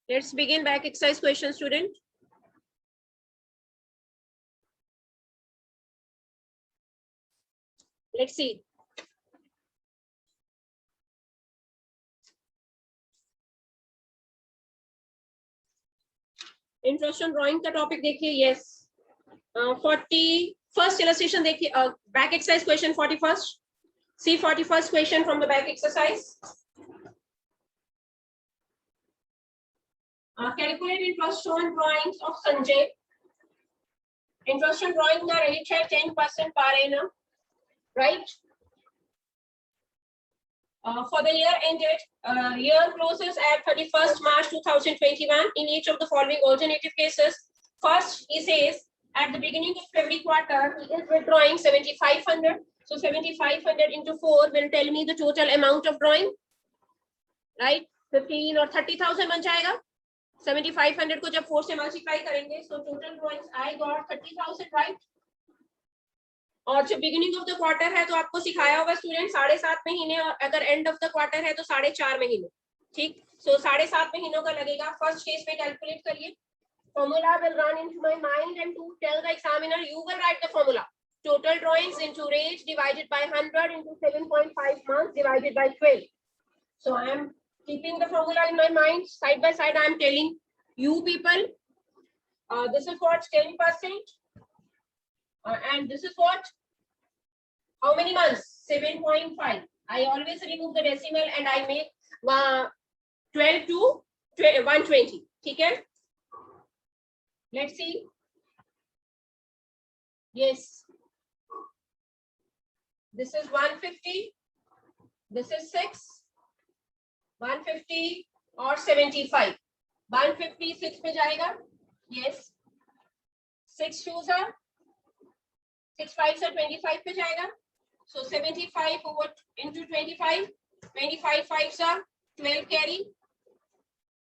Let's begin back exercise question, student. Let's see. Introduction drawing का topic देखिए. Yes 41st illustration देखिए. Back exercise question 41st. See 41st question from the back exercise. Calculate interest on drawings of Sanjay. Interest on drawing का rate है 10% per annum, right? For the year ended, year closes at 31st March 2021. In each of the following alternative cases, first he says at the beginning of every quarter he is withdrawing 7,500. So 7,500 into 4 will tell me the total amount of drawing, right? 15 और 30,000 बन जाएगा. 7,500 को जब 4 से multiply करेंगे तो total drawings I got 30,000, right? और जब बिगिनिंग ऑफ द क्वार्टर है तो आपको सिखाया होगा स्टूडेंट 7.5 महीने, और अगर एंड ऑफ द क्वार्टर है तो 4.5 महीने. ठीक, सो 7.5 महीनों का लगेगा. फर्स्ट केस में कैलकुलेट करिए. Formula will run into my mind and to tell the examiner you will write the formula. Total drawings into rate divided by 100 into 7.5 months divided by 12. So I am keeping the formula in my mind. Side by side I am telling you people, this is what 10%, and this is what, how many months? 7.5. I always remove the decimal and I make 12 to 120. ठीक है? Let's see. Yes, this is 150, this is 6, 150 और 75. 150 6 पे जाएगा. Yes, 6 2s are 6 5s are 25 पे जाएगा. So 75 over into 25. 25 5s are 12 carry.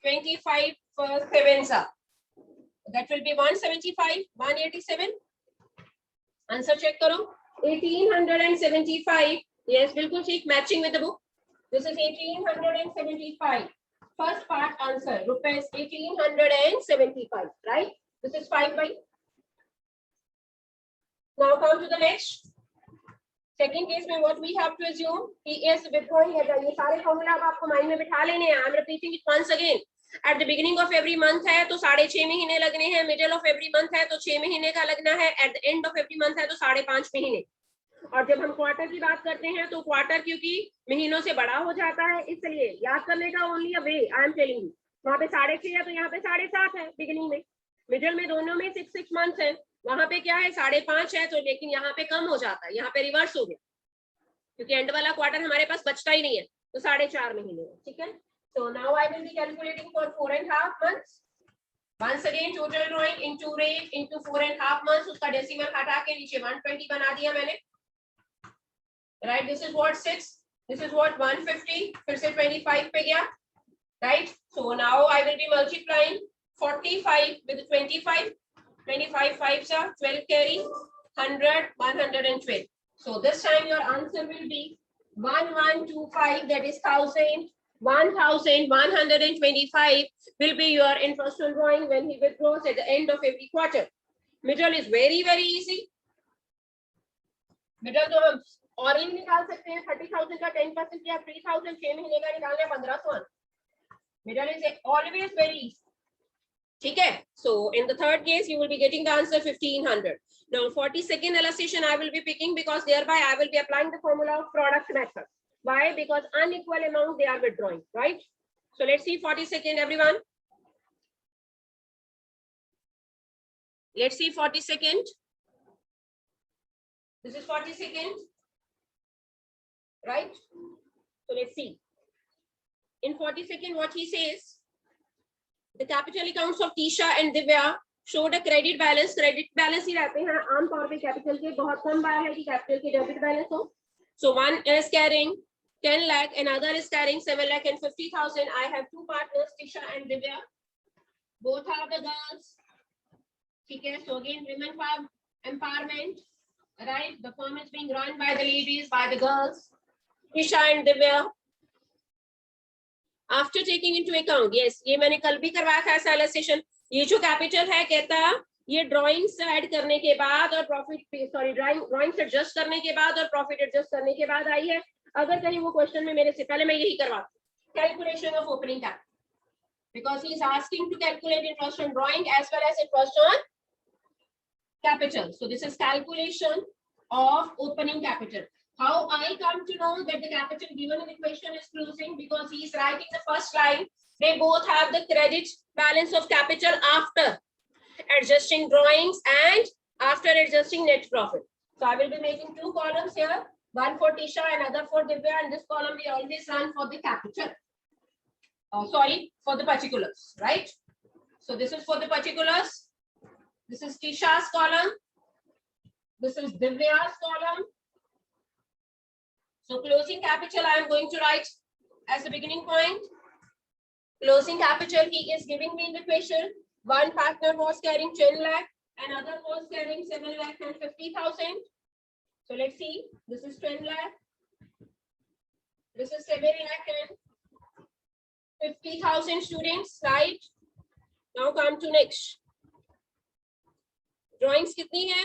25 7s are. That will be 175. 187. Answer check करो. 1875. Yes, बिल्कुल ठीक. Matching with the book. This is 1875. First part answer. Rupees 1875. Right? This is 5 by. Now come to the next. Second case में what we have to assume, he is withdrawing. ये सारे formula अब आपको mind में बिठा लेने हैं. I am repeating it once again. At the beginning of every month है तो 6.5 महीने लगने हैं. Middle of every month है तो 6 महीने का लगना है. At the end of every month है तो 5.5 महीने. और जब हम क्वार्टर की बात करते हैं तो क्वार्टर क्योंकि महीनों से बड़ा हो जाता है, इसलिए याद करने का only a way I am telling you. वहाँ पे 6.5 है तो यहाँ पे 7.5 है बिगिनिंग में. मिडिल में दोनों में 6 मंथ्स है. वहां पे क्या है 5.5 है, तो लेकिन यहाँ पे कम हो जाता है. यहाँ पे रिवर्स हो गया क्योंकि एंड वाला क्वार्टर हमारे पास बचता ही नहीं है, तो 4.5 महीने है. ठीक है. So now I will be calculating for 4.5 months. Once again total drawing into rate into 4.5 months. उसका डेसिमल हटा के नीचे 120 बना दिया मैंने. Right, this is what 6, this is what 150, फिर से 25 पे गया. Right, so now I will be multiplying 45 with 25. 25 5s are 12 carry, 100 112. So this time your answer will be 1125, that is 1125 will be your interest on drawing when he withdraws at the end of every quarter. Middle is very easy. Middle तो हम और ही निकाल सकते हैं. 30,000 का 10% किया 3,000. 6 महीने का निकालना है 1500. Middle is always very easy. ठीक है. So in the third case you will be getting the answer 1,500. Now 42nd illustration I will be picking because thereby I will be applying the formula of product method. Why? Because unequal amount they are withdrawing, right? So let's see 42nd everyone. Let's see 42nd. This is 42nd, right? So let's see. In 42nd what he says, the capital accounts of Tisha and Divya showed a credit balance. Credit balance ही रहते हैं आमतौर पे capital के. बहुत कम बार है कि capital के debit balance हो. So one is carrying 10 lakh, another is carrying 7,50,000. I have two partners, Tisha and Divya. Both are the girls. ठीक है. So again women empowerment, right? The firm is being run by the ladies, by the girls, Tisha and Divya. After taking into account, yes ये मैंने कल भी करवाया था ऐसा allocation. ये जो कैपिटल है कहता ये ड्राइंग्स ऐड करने के बाद और प्रॉफिट सॉरी ड्राइंग्स एडजस्ट करने के बाद और प्रॉफिट एडजस्ट करने के बाद आई है। अगर कहीं वो क्वेश्चन में मेरे से पहले मैं यही करवाती calculation of opening capital, because he is asking to calculate interest on drawing as well as interest on capital. So this is calculation of opening capital. How I come to know that the capital given in the question is closing, because he is writing the first line. They both have the credit balance of capital after adjusting drawings and after adjusting net profit. So I will be making two columns here, one for Tisha and other for Divya, and this column we always run for the capital. Sorry, for the particulars, right? So this is for the particulars. This is Tisha's column. This is Divya's column. So closing capital I am going to write as the beginning point. Closing capital he is giving me in the question. One partner was carrying 10 lakh, another was carrying 7 lakh and 50,000. So let's see. This is 10 lakh. This is 7 lakh and 50,000 students, right? Now come to next. Drawings कितनी है?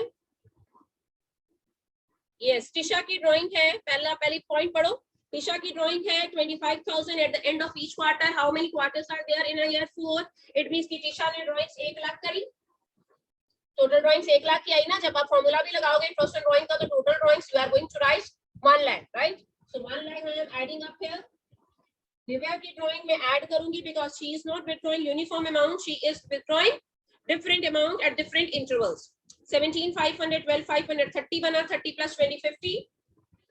Yes, Tisha की drawing है. पहली point पढ़ो. Tisha की drawing है 25,000 at the end of each quarter. How many quarters are there in a year? 4. It means कि Tisha ने drawings 1 लाख करी. Total drawings 1 लाख की आई ना. जब आप formula भी लगाओगे interest on drawing का तो total drawings you are going to write 1 lakh, right? So 1 lakh I am adding up here. Divya की drawing में add करूंगी because she is not withdrawing uniform amount. She is withdrawing different amount at different intervals. 17,500, 12,500, 30 बना, 30 plus 20, 50.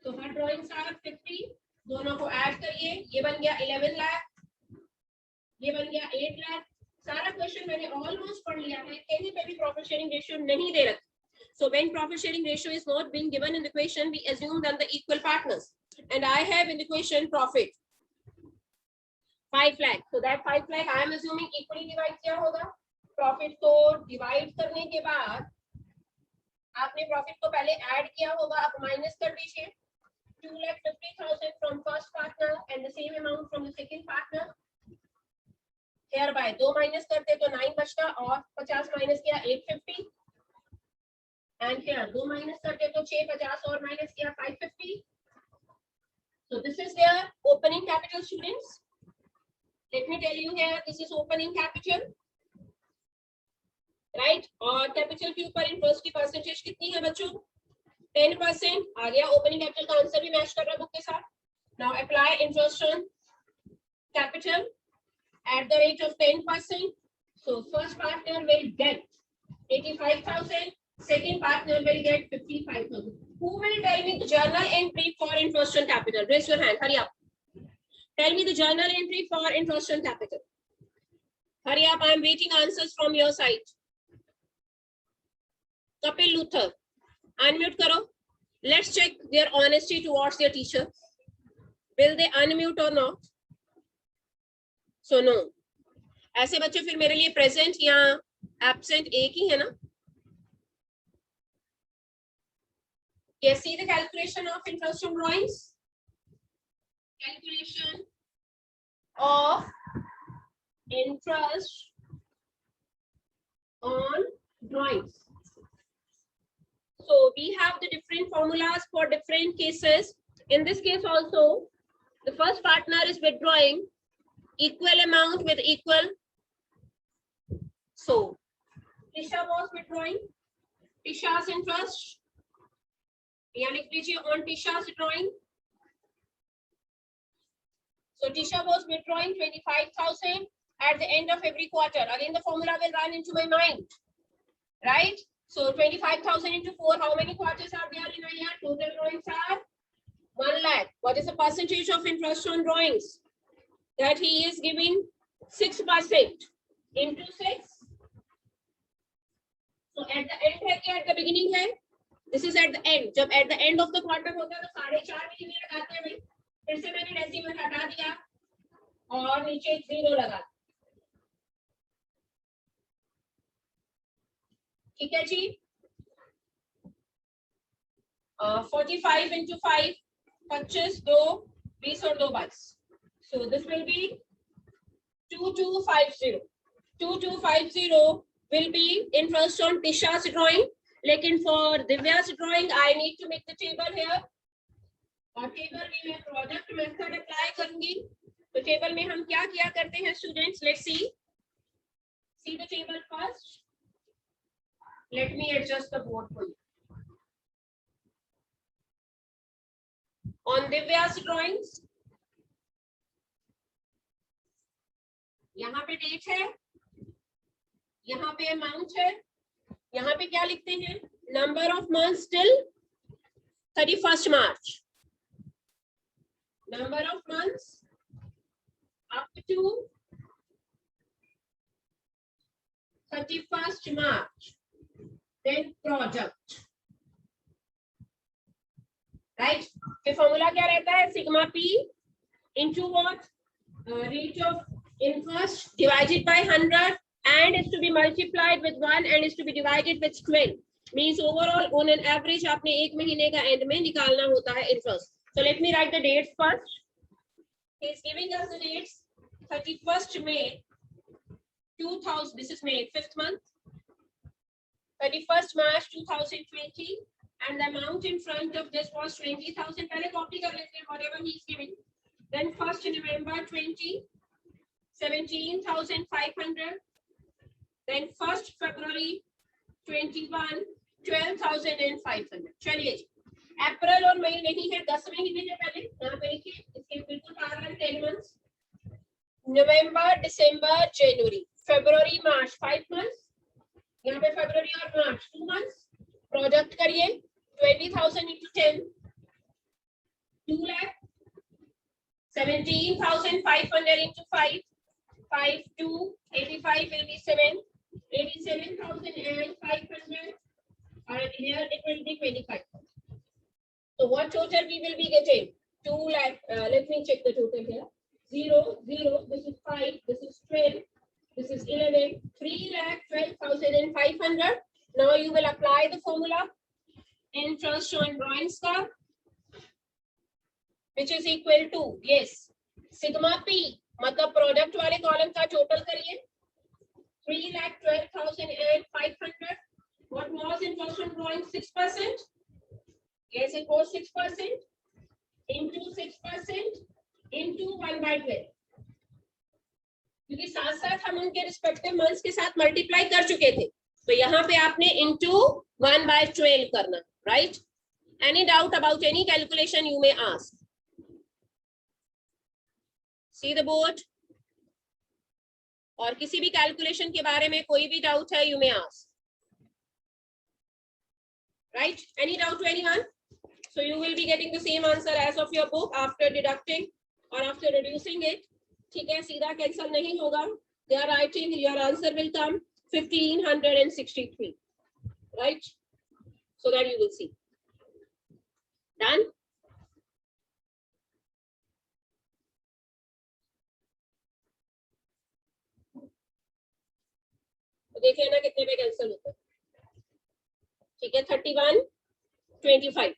So her drawings are 50. दोनों को add करिए. ये बन गया 11 लाख. ये बन गया 8 लाख. सारा क्वेश्चन मैंने almost पढ़ लिया है. कहीं पे भी profit sharing ratio नहीं दे रखा. So when profit sharing ratio is not being given in the question, we assume that the equal partners. And I have in the question profit 5 lakh. So that 5 lakh I am assuming equally divide किया होगा. Profit को divide करने के बाद आपने profit को पहले add किया होगा. आप minus कर दीजिए. 2,50,000 from first partner and the same amount from the second partner. Hereby 2 minus करते तो 9 बचता और 50 minus किया 850. And here 2 minus करते तो 650 और minus किया 550. So this is their opening capital, students. Let me tell you here, this is opening capital, right? और capital के ऊपर interest की percentage कितनी है बच्चों? 10%. आ गया. Opening capital का आंसर भी मैच कर रहा है बुक के साथ. Now apply interest on capital at the rate of 10%. So first partner will get 85,000. Second partner will get 55,000. Who will tell me the journal entry for interest on capital? Raise your hand. Hurry up. Tell me the journal entry for interest on capital. Hurry up. I am waiting answers from your side. Kapil Luther. Unmute karo. Let's check their honesty towards their teacher. Will they unmute or not? So no. ऐसे बच्चे फिर मेरे लिए present या absent एक ही है ना? Yes, see the calculation of interest on drawings. Calculation of interest on drawings. So we have the different formulas for different cases. In this case also, the first partner is withdrawing equal amount with equal. So Tisha was withdrawing Tisha's interest. यहाँ लिख लीजिए on Tisha's drawing. So Tisha was withdrawing 25,000 at the end of every quarter. Again, the formula will run into my mind, right? So 25,000 into 4, how many quarters are there in a year? Total drawings are 1 lakh. What is the percentage of interest on drawings? That he is giving 6% into 6. So at the end है क्या? At the beginning है? This is at the end. जब at the end of the quarter होता है तो 4.5 महीने लगाते हैं भाई. फिर से मैंने डेसिमल हटा दिया और नीचे 0 लगा. ठीक है जी. 45 into 5, 25, 2, 20 और 2 22. So this will be 2250. 2250 will be interest on Tisha's drawing. लेकिन for Divya's drawing, I need to make the table here. और टेबल में मैं प्रोडक्ट मेथड अप्लाई करूंगी. तो टेबल में हम क्या किया करते हैं students? Let's see the table first. Let me adjust the board for you. On Divya's drawings, यहाँ पे डेट है, यहाँ पे अमाउंट है, यहाँ पे क्या लिखते हैं? Number of months till 31st March. Number of months up to 31st March. Then project. Right? फिर फॉर्मूला क्या रहता है? Sigma P into what? Rate of interest divided by 100 and is to be multiplied with 1 and is to be divided with 12. Means overall on an average आपने एक महीने का end में निकालना होता है interest. So let me write the dates first. He is giving us the dates. 31st May 2000. This is May, 5th month. 31st March 2020, and the amount in front of this was 20,000. पहले copy कर लेते हैं whatever he is giving. Then 1st November 20, 17,500. Then 1st February 21, 12,500. चलिए जी. अप्रैल और मई नहीं है, 10 महीने के पहले यहाँ पे लिखिए, इसके बिल्कुल कारण 10 months. नवंबर, दिसंबर, जनवरी, फरवरी, मार्च 5 months. यहाँ पे फरवरी और मार्च 2 months. प्रोडक्ट करिए 20,000 into 10, 2 lakh. 17,500 into 5, 5 2, 85 will be 7, 87,500, and here it will be 25. So what total we will be getting? 2 lakh. Let me check the total here. 0, 0. This is 5. This is 12. This is 11. 3,12,500. Now you will apply the formula. Interest on drawings का, which is equal to, yes, sigma P. मतलब product वाले column का total करिए. 3,12,500. What was interest on drawing? 6%. Yes, it was 6% into 6% into 1/12. क्योंकि साथ साथ हम उनके रिस्पेक्टिव मंथ्स के साथ मल्टीप्लाई कर चुके थे, तो यहाँ पे आपने into 1/12 करना, right? Any doubt about any calculation you may ask? See the board? और किसी भी कैलकुलेशन के बारे में कोई भी डाउट है, you may ask. Right? Any doubt to anyone? So you will be getting the same answer as of your book after deducting or after reducing it. ठीक है, सीधा कैंसिल नहीं होगा. They are writing your answer will come 1,563. Right? So that you will see. Done? देखिए ना कितने पे cancel होता है. ठीक है, 3125.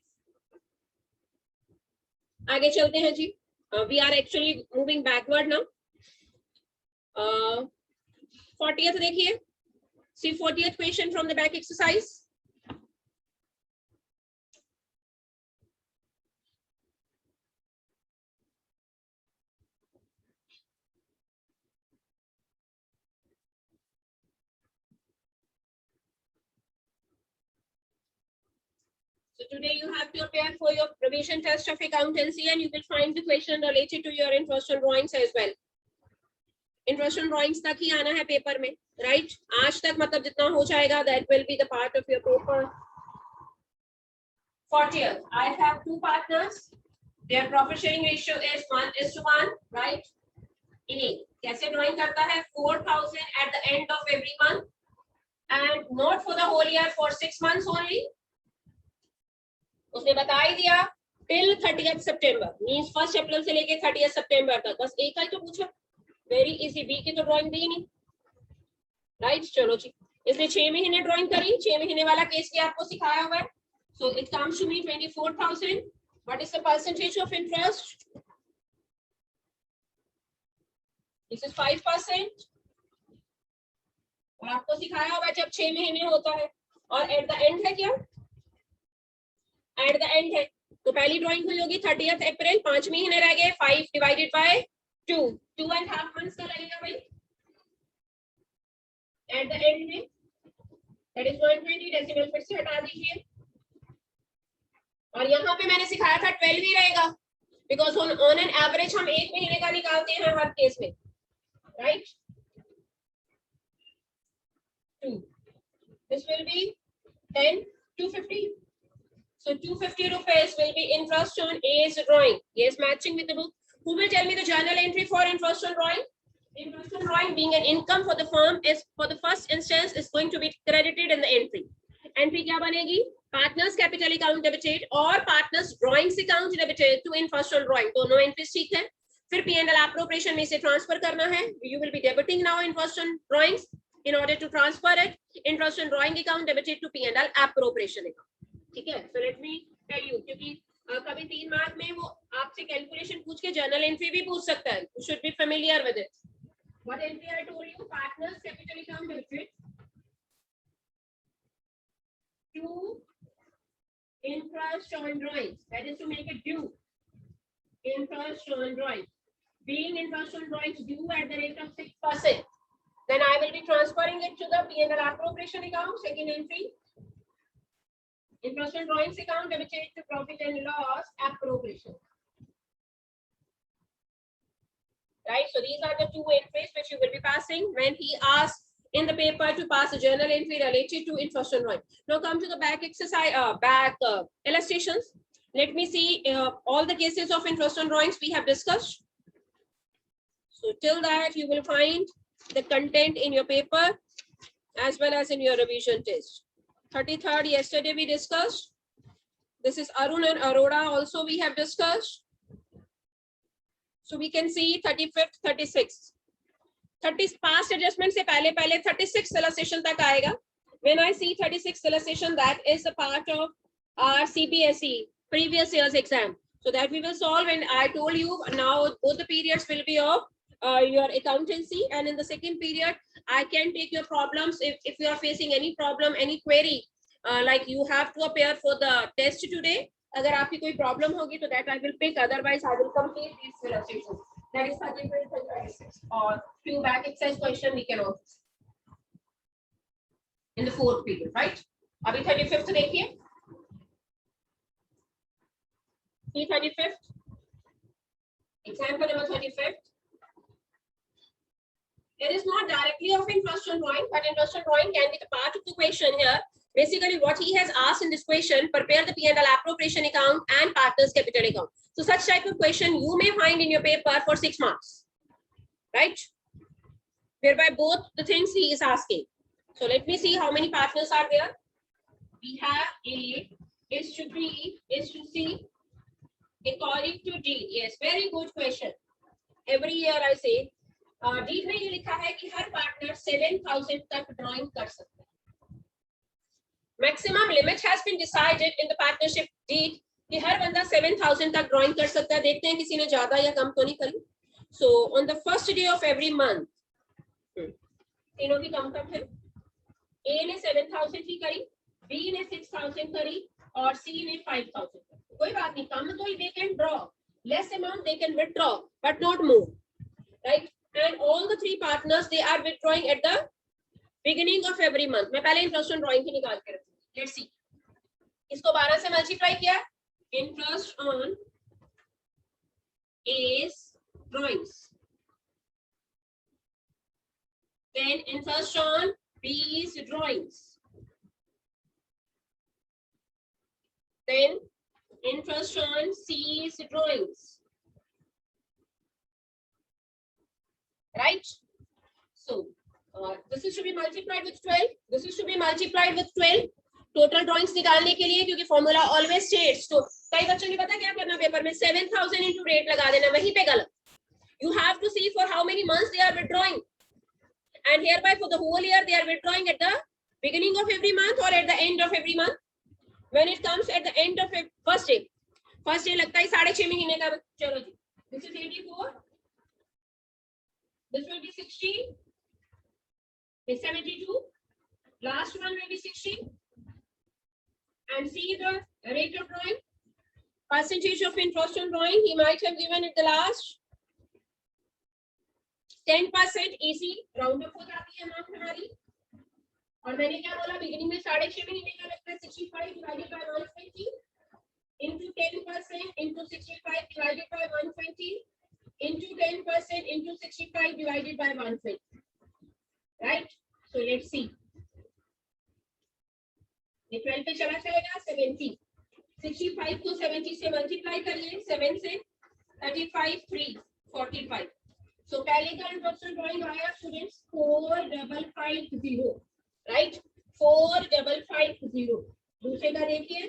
आगे चलते हैं जी. We are actually moving backward now. 40th देखिए. See 40th question from the back exercise. So today you have to prepare for your provision test of accountancy and you will find the question related to your interest on drawings as well. Interest on drawings तक ही आना है paper में, right? आज तक मतलब जितना हो जाएगा, that will be the part of your paper. 40th. I have 2 partners. Their profit sharing ratio is 1:1, right? इन्हीं कैसे ड्राइंग करता है? 4,000 at the end of every month and not for the whole year, for 6 months only. उसने बता ही दिया till 30th September, means 1st अप्रैल से लेके 30th September तक. बस एक ही तो पूछा. Very easy. बी की तो ड्राइंग दी नहीं, राइट? चलो जी, इसने 6 महीने ड्राइंग करी. 6 महीने वाला केस भी आपको सिखाया हुआ है. So it comes to me 24,000. What is the percentage of interest? This is 5%। और आपको सिखाया होगा जब 6 महीने होता है और एट द एंड है क्या, एट द एंड है, तो पहली ड्राइंग हुई होगी 30 अप्रैल, 5 महीने रह गए, 5 डिवाइडेड बाय 2, 2.5 मंथ्स का लगेगा भाई एट द एंड में, दैट इज 120 डेसिमल फिर से हटा दीजिए। और यहाँ पे मैंने सिखाया था 12 ही रहेगा, बिकॉज ऑन एन एवरेज हम 1 महीने का निकालते हैं हर केस में, right. 2, this will be 10, 250. So 250 rupees will be interest on A's drawing. Yes, matching with the book. Who will tell me the journal entry for interest on drawing? Interest on drawing being an income for the firm is for the first instance is going to be credited in the entry. Entry क्या बनेगी? Partners capital account debited और partners drawings account debited to interest on drawing. दोनों entries ठीक है। फिर P&L appropriation में से transfer करना है. You will be debiting now interest on drawings. In order to transfer it, interest on drawing account debited to P&L appropriation account. ठीक है, so let me tell you, क्योंकि कभी 3 मार्क में वो आपसे कैलकुलेशन पूछ के जर्नल एंट्री भी पूछ सकता है, you should be familiar with it. What entry I told you? Partners capital account debited to interest on drawings, that is to make it due. Interest on drawings, being interest on drawings due at the rate of 6%, then I will be transferring it to the P&L appropriation account, second entry. Interest on drawings account debited to profit and loss appropriation. Right, so these are the 2 entries which you will be passing when he asks in the paper to pass a journal entry related to interest on drawing. Now come to the back exercise, illustrations. Let me see all the cases of interest on drawings we have discussed. So till that you will find the content in your paper as well as in your revision test. 33rd yesterday we discussed. This is Arun and Arora also we have discussed. So we can see 35th, 36th. 30 past adjustment से पहले 36 illustration तक आएगा. When I see 36 illustration, that is a part of our CBSE previous year's exam. So that we will solve, and I told you now both the periods will be of your accountancy, and in the second period I can take your problems if you are facing any problem, any query, like you have to appear for the test today. अगर आपकी कोई problem होगी तो that I will pick, otherwise I will complete these illustrations. That is 35 and 36, or few back exercise question we can also in the 4th period, right? अभी 35th देखिए. See 35th. Example number 35th. It is not directly of interest on drawing, but interest on drawing can be the part of the question here. Basically, what he has asked in this question: prepare the P&L appropriation account and partners capital account. So such type of question you may find in your paper for 6 marks, right? Whereby both the things he is asking. So let me see how many partners are there. We have A is to B is to C according to D. Yes, very good question. Every year I say D में ये लिखा है कि हर partner 7,000 तक drawing कर सकता है. Maximum limit has been decided in the partnership deed कि हर बंदा 7,000 तक ड्राइंग कर सकता है. देखते हैं किसी ने ज्यादा या कम तो नहीं करी. So on the first day of every month, तीनों की कम कम है. A ने 7,000 की करी, B ने 6,000 करी और C ने 5,000 करी. कोई बात नहीं, कम तो they can draw, less amount they can withdraw, but not more, right? And all the 3 partners they are withdrawing at the beginning of every month. मैं पहले interest on drawing की निकाल के रखूँ. Let's see. इसको 12 से मल्टीप्लाई किया. Interest on A's drawings. Then interest on B's drawings. Then interest on C's drawings. Right? So this is to be multiplied with 12. This is to be multiplied with 12. Total drawings निकालने के लिए, क्योंकि formula always states. तो कई बच्चों ने पता क्या करना पेपर में 7,000 into rate लगा देना, वहीं पे गलत. You have to see for how many months they are withdrawing, and hereby for the whole year they are withdrawing at the beginning of every month or at the end of every month. When it comes at the end of first day लगता है 6.5 महीने का. चलो जी, this is 84. This will be 60. Is 72. Last one will be 60. And see the rate of drawing. Percentage of interest on drawing. He might have given it the last. 10% AC. Round up हो जाती है amount हमारी. और मैंने क्या बोला beginning में 6.5 महीने का लगता है 65 divided by 120 into 10% into 65 divided by 120 into 10% into 65 divided by 120. Right? So let's see. ये 12 पे चला जाएगा 70. 65 को 70 से मल्टीप्लाई करिए 7 से 35 3 45. So पहले का इंट्रोडक्शन ड्राइंग आया स्टूडेंट्स 4550. राइट 4550. दूसरे का देखिए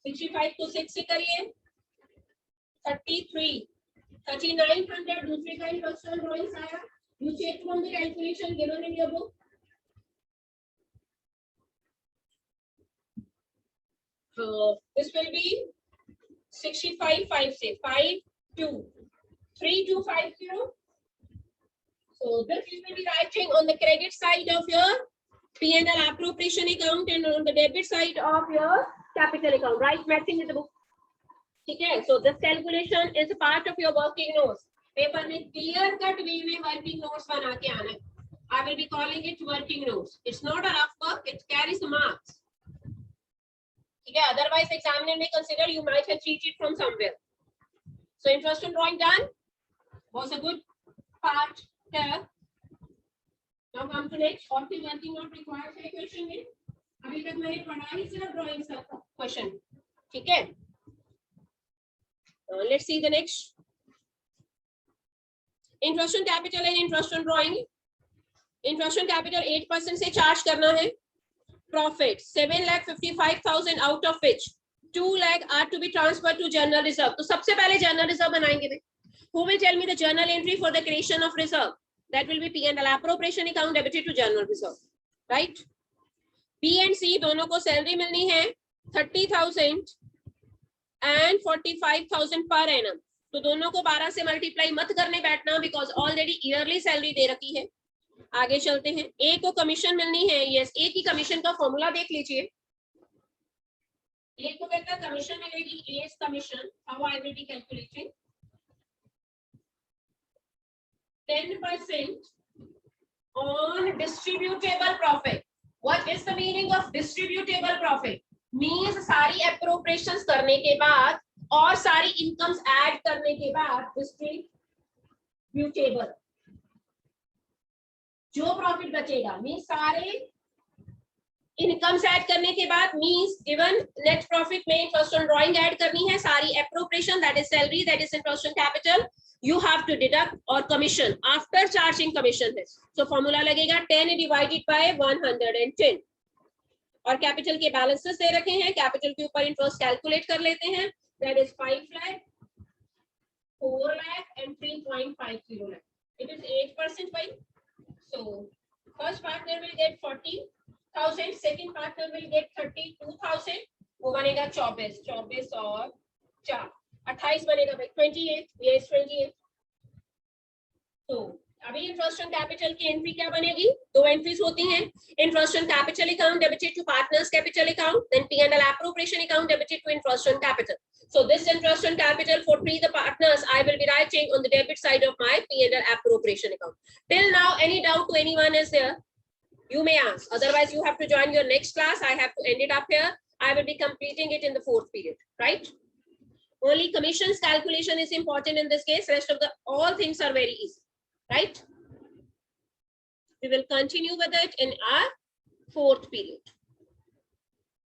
65 को 6 से करिए 33 3900. दूसरे का इंट्रोडक्शन ड्राइंग आया. You check from the calculation given in your book. This will be 65 5 say 5 2 3250. So this will be writing on the credit side of your P&L appropriation account and on the debit side of your capital account. Right? Matching in the book. Okay. So this calculation is a part of your working notes. Paper में clear cut way में working notes बना के आना. I will be calling it working notes. It's not a rough work. It carries marks. Okay. Otherwise, examiner may consider you might have cheated from somewhere. So interest on drawing done was a good part here. Now come to next. What is working note required है question में? अभी तक मैंने पढ़ा ही सिर्फ drawing का question. ठीक है? Let's see the next. Interest on capital and interest on drawing. Interest on capital 8% से charge करना है. Profit 7,55,000 out of which 2 lakh are to be transferred to general reserve. तो सबसे पहले general reserve बनाएंगे. Who will tell me the journal entry for the creation of reserve? That will be P&L appropriation account debited to general reserve. Right? B and C दोनों को salary मिलनी है 30,000 and 45,000 per annum. तो दोनों को 12 से multiply मत करने बैठना because already yearly salary दे रखी है. आगे चलते हैं. ए को कमीशन मिलनी है. यस, ए की कमीशन का फॉर्मूला देख लीजिए. ए को कहता है कमीशन मिलेगी. A commission how I will be calculating 10% on distributable profit. What is the meaning of distributable profit? Means सारी appropriations करने के बाद और सारी incomes add करने के बाद distributable जो प्रॉफिट बचेगा मींस सारे इनकम्स ऐड करने के बाद मींस गिवन नेट प्रॉफिट में इंटरेस्ट ऑन ड्राइंग ऐड करनी है. सारी appropriation that is salary that is interest on capital you have to deduct और कमीशन आफ्टर चार्जिंग कमीशन है. सो फॉर्मूला लगेगा 10 डिवाइडेड बाय 110 और कैपिटल के बैलेंसेस दे रखे हैं. कैपिटल के ऊपर इंटरेस्ट कैलकुलेट कर लेते हैं. That is 5 lakh 4 lakh and 3.50 lakh. It is 8% by. So first partner will get 40,000, second partner will get 32,000. वो बनेगा 24 और 4 28 बनेगा भाई 28. Yes 28. तो अभी इंटरेस्ट ऑन कैपिटल की एंट्री क्या बनेगी? दो एंट्रीज होती हैं. Interest on capital account debited to partners capital account, then P&L appropriation account debited to interest on capital. So this interest on capital for the partners I will be writing on the debit side of my P&L appropriation account. Till now, any doubt to anyone is there? You may ask. Otherwise, you have to join your next class. I have to end it up here. I will be completing it in the 4th period. Right? Only commissions calculation is important in this case. Rest of the all things are very easy. Right? We will continue with it in our 4th period.